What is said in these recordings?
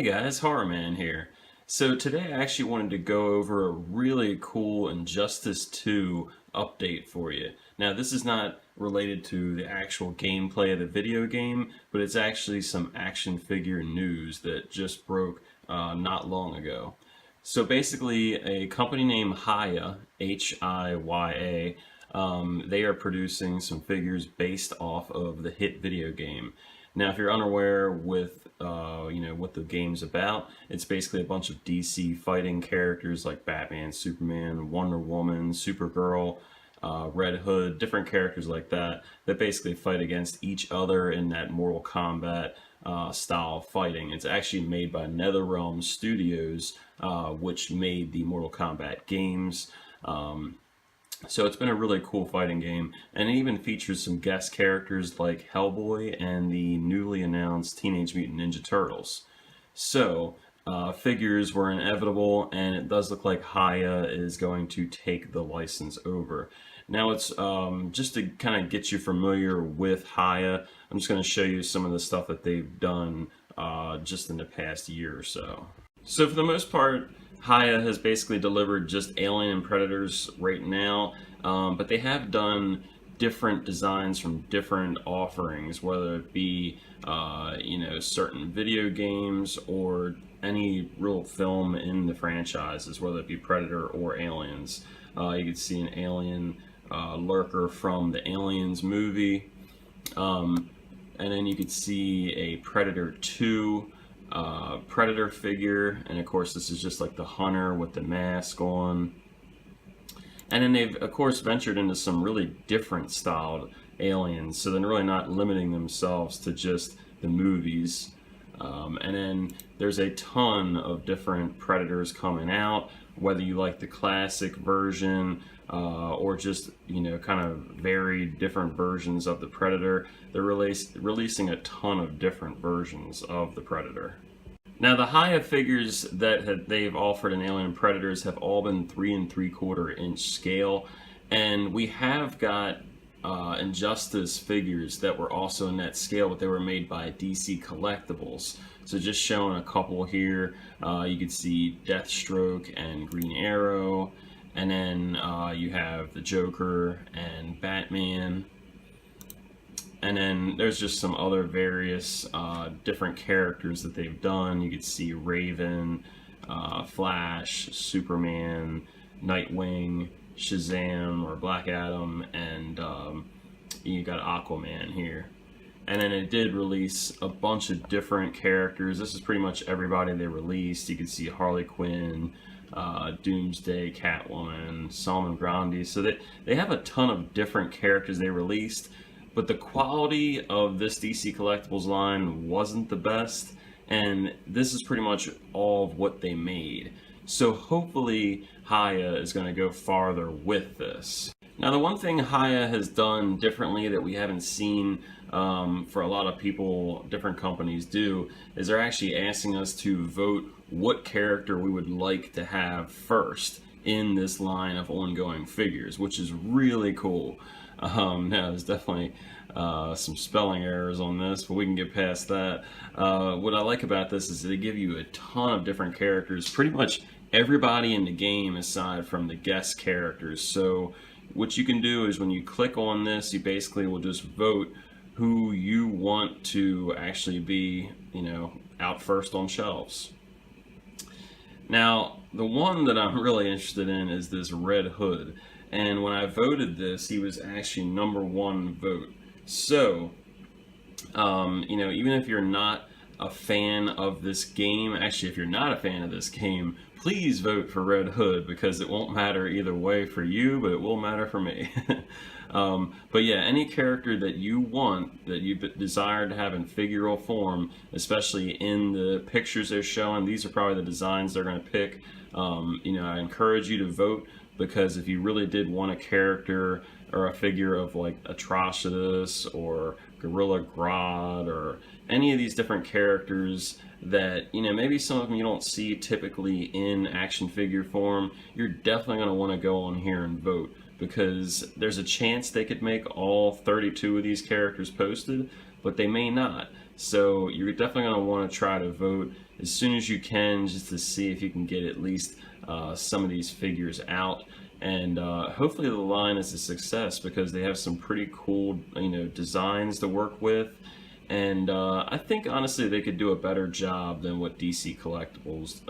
Hey guys, Horror Man here. So today I actually wanted to go over a really cool Injustice 2 update for you. Now this is not related to the actual gameplay of the video game, but it's actually some action figure news that just broke not long ago. So basically a company named Hiya, H-I-Y-A, they are producing some figures based off of the hit video game. Now, if you're unaware with what the game's about, it's basically a bunch of DC fighting characters like Batman, Superman, Wonder Woman, Supergirl, Red Hood, different characters like that that basically fight against each other in that Mortal Kombat style of fighting. It's actually made by NetherRealm Studios, which made the Mortal Kombat games. So it's been a really cool fighting game, and it even features some guest characters like Hellboy and the newly announced Teenage Mutant Ninja Turtles. So figures were inevitable, and it does look like Hiya is going to take the license over. Now it's just to kind of get you familiar with Hiya, I'm just going to show you some of the stuff that they've done just in the past year or so. So for the most part, Hiya has basically delivered just Alien and Predators right now, but they have done different designs from different offerings, whether it be certain video games or any real film in the franchises, whether it be Predator or Aliens. You can see an alien lurker from the Aliens movie, and then you could see a Predator 2 Predator figure, and of course this is just like the hunter with the mask on. And then they've of course ventured into some really different styled aliens, so they're really not limiting themselves to just the movies. And then there's a ton of different Predators coming out, whether you like the classic version or just kind of varied different versions of the Predator. They're releasing a ton of different versions of the Predator. Now the Hiya figures that they've offered in Alien and Predators have all been 3 3/4 inch scale, and we have got Injustice figures that were also in that scale, but they were made by DC Collectibles. So just showing a couple here, you can see Deathstroke and Green Arrow, and then you have the Joker and Batman. And then there's just some other various different characters that they've done. You could see Raven, Flash, Superman, Nightwing, Shazam or Black Adam, and you got Aquaman here. And then it did release a bunch of different characters. This is pretty much everybody they released. You can see Harley Quinn, Doomsday, Catwoman, Solomon Grundy. So they have a ton of different characters they released, but the quality of this DC Collectibles line wasn't the best, and this is pretty much all of what they made. So hopefully Hiya is going to go farther with this. Now the one thing Hiya has done differently that we haven't seen for a lot of people, different companies do, is they're actually asking us to vote what character we would like to have first in this line of ongoing figures, which is really cool. Now there's definitely some spelling errors on this, but we can get past that. What I like about this is they give you a ton of different characters, pretty much everybody in the game aside from the guest characters. So what you can do is when you click on this, you basically will just vote who you want to actually be, out first on shelves. Now, the one that I'm really interested in is this Red Hood. And when I voted this, he was actually #1 vote. So, even if you're not a fan of this game, actually, if you're not a fan of this game, please vote for Red Hood, because it won't matter either way for you, but it will matter for me. But yeah, any character that you want, that you desire to have in figural form, especially in the pictures they're showing, these are probably the designs they're going to pick. I encourage you to vote, because if you really did want a character or a figure of like Atrocitus or Gorilla Grodd or any of these different characters that, maybe some of them you don't see typically in action figure form, you're definitely going to want to go on here and vote, because there's a chance they could make all 32 of these characters posted, but they may not. So you're definitely going to want to try to vote as soon as you can, just to see if you can get at least some of these figures out. And hopefully the line is a success, because they have some pretty cool, designs to work with. And I think honestly they could do a better job than what DC Collectibles,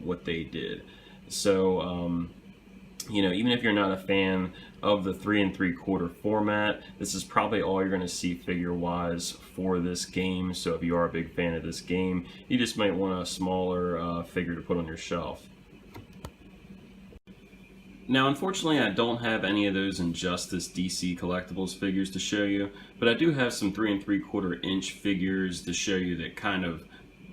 what they did. So even if you're not a fan of the 3 3/4 format, this is probably all you're going to see figure-wise for this game. So if you are a big fan of this game, you just might want a smaller figure to put on your shelf. Now, unfortunately, I don't have any of those Injustice DC Collectibles figures to show you, but I do have some 3 3/4 inch figures to show you that kind of,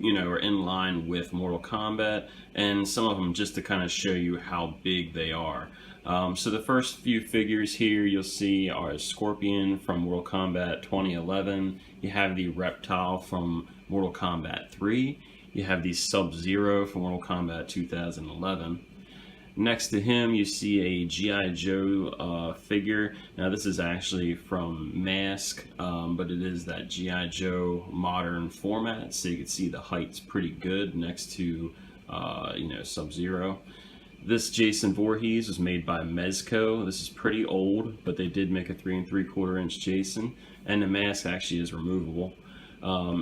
are in line with Mortal Kombat, and some of them just to kind of show you how big they are. So the first few figures here you'll see are Scorpion from Mortal Kombat 2011. You have the Reptile from Mortal Kombat 3. You have the Sub-Zero from Mortal Kombat 2011. Next to him, you see a G.I. Joe figure. Now, this is actually from Mask, but it is that G.I. Joe modern format, so you can see the height's pretty good next to, Sub-Zero. This Jason Voorhees was made by Mezco. This is pretty old, but they did make a 3 3/4 inch Jason, and the mask actually is removable.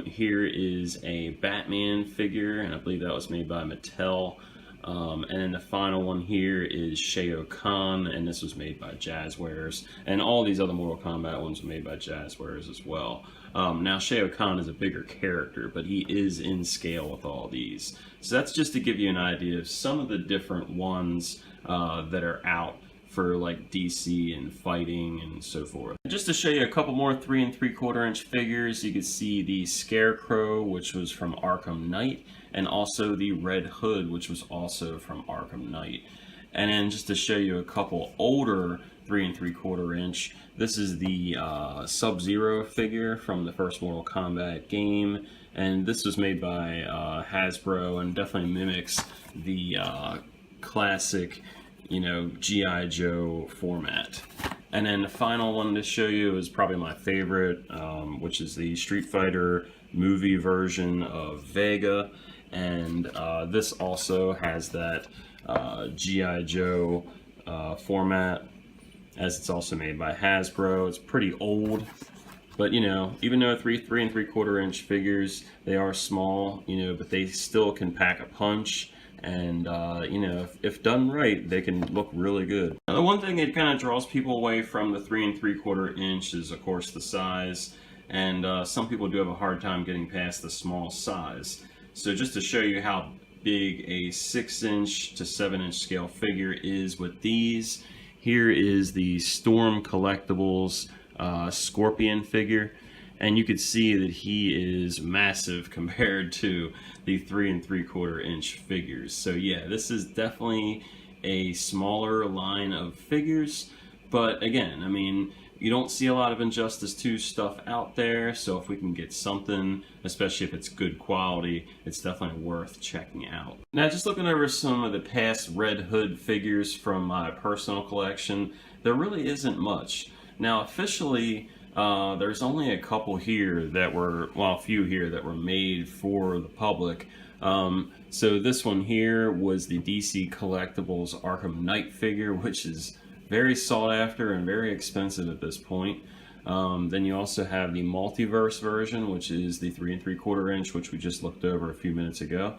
Here is a Batman figure, and I believe that was made by Mattel. And then the final one here is Shao Kahn, and this was made by Jazzwares. And all these other Mortal Kombat ones were made by Jazzwares as well. Now, Shao Kahn is a bigger character, but he is in scale with all these. So that's just to give you an idea of some of the different ones that are out for like DC and fighting and so forth. Just to show you a couple more 3 3/4 inch figures, you can see the Scarecrow, which was from Arkham Knight, and also the Red Hood, which was also from Arkham Knight. And then just to show you a couple older 3 3/4 inch, this is the Sub-Zero figure from the first Mortal Kombat game, and this was made by Hasbro, and definitely mimics the classic G.I. Joe format. And then the final one to show you is probably my favorite, which is the Street Fighter movie version of Vega. And this also has that G.I. Joe format, as it's also made by Hasbro. It's pretty old, but even though 3 3/4 inch figures, they are small, but they still can pack a punch. And if done right, they can look really good. Now, the one thing that kind of draws people away from the 3 3/4 inch is, of course, the size. And some people do have a hard time getting past the small size. So just to show you how big a 6-inch to 7-inch scale figure is with these, here is the Storm Collectibles Scorpion figure. And you can see that he is massive compared to the 3 3/4 inch figures. So yeah, this is definitely a smaller line of figures. But again, I mean, you don't see a lot of Injustice 2 stuff out there, so if we can get something, especially if it's good quality, it's definitely worth checking out. Now, just looking over some of the past Red Hood figures from my personal collection, there really isn't much. Now, officially, there's only a couple here that were, well, a few here that were made for the public. So this one here was the DC Collectibles Arkham Knight figure, which is very sought after and very expensive at this point. Then you also have the Multiverse version, which is the 3 3/4 inch, which we just looked over a few minutes ago.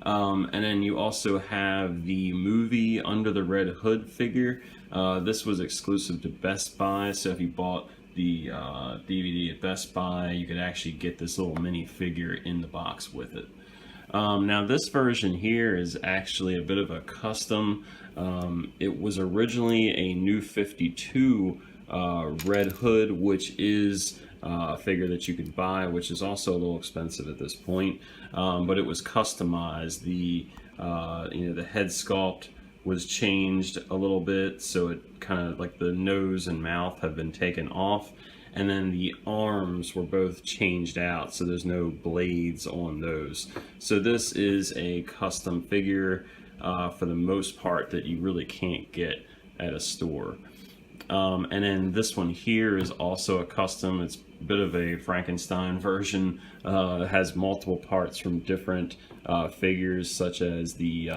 And then you also have the movie Under the Red Hood figure. This was exclusive to Best Buy, so if you bought the DVD at Best Buy, you could actually get this little mini figure in the box with it. Now this version here is actually a bit of a custom. It was originally a New 52 Red Hood, which is a figure that you could buy, which is also a little expensive at this point, but it was customized. The head sculpt was changed a little bit, so it kind of like the nose and mouth have been taken off, and then the arms were both changed out, so there's no blades on those. So this is a custom figure for the most part that you really can't get at a store. And then this one here is also a custom. It's bit of a Frankenstein version. It has multiple parts from different figures, such as the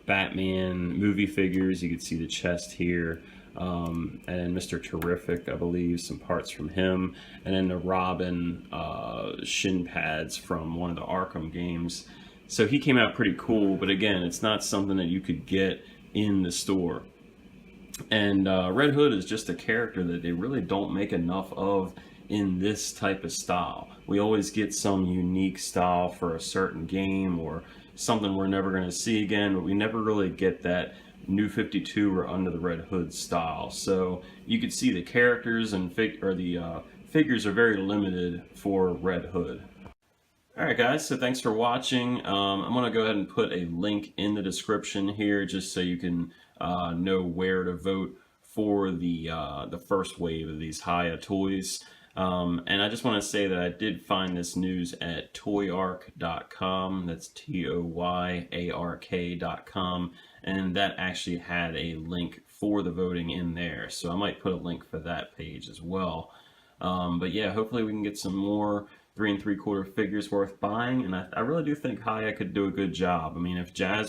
Batman movie figures. You can see the chest here. And Mr. Terrific, I believe, some parts from him, and then the Robin shin pads from one of the Arkham games. So he came out pretty cool, but again, it's not something that you could get in the store. And Red Hood is just a character that they really don't make enough of in this type of style. We always get some unique style for a certain game or something we're never going to see again, but we never really get that New 52 or Under the Red Hood style. So you can see the characters and figures are very limited for Red Hood. Alright guys, so thanks for watching. I'm going to go ahead and put a link in the description here just so you can know where to vote for the first wave of these Hiya Toys. And I just want to say that I did find this news at TOYARK.com. That's TOYARK.com. And that actually had a link for the voting in there. So I might put a link for that page as well. But yeah, hopefully we can get some more 3 3/4 figures worth buying, and I really do think Hiya could do a good job. I mean, if I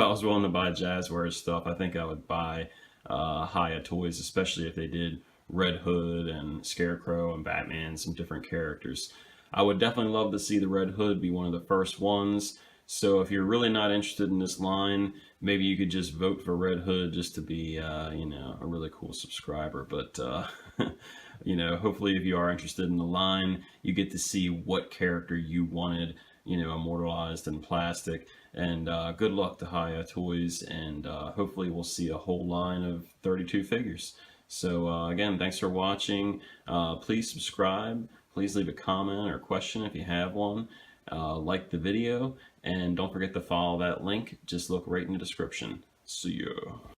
was willing to buy Jazzwares stuff, I think I would buy Hiya Toys, especially if they did Red Hood and Scarecrow and Batman, some different characters. I would definitely love to see the Red Hood be one of the first ones. So if you're really not interested in this line, maybe you could just vote for Red Hood just to be, you know, a really cool subscriber. But you know, hopefully if you are interested in the line, you get to see what character you wanted, you know, immortalized in plastic. And good luck to Hiya Toys, and hopefully we'll see a whole line of 32 figures. So again, thanks for watching. Please subscribe. Please leave a comment or question if you have one. Like the video, and don't forget to follow that link. Just look right in the description. See ya.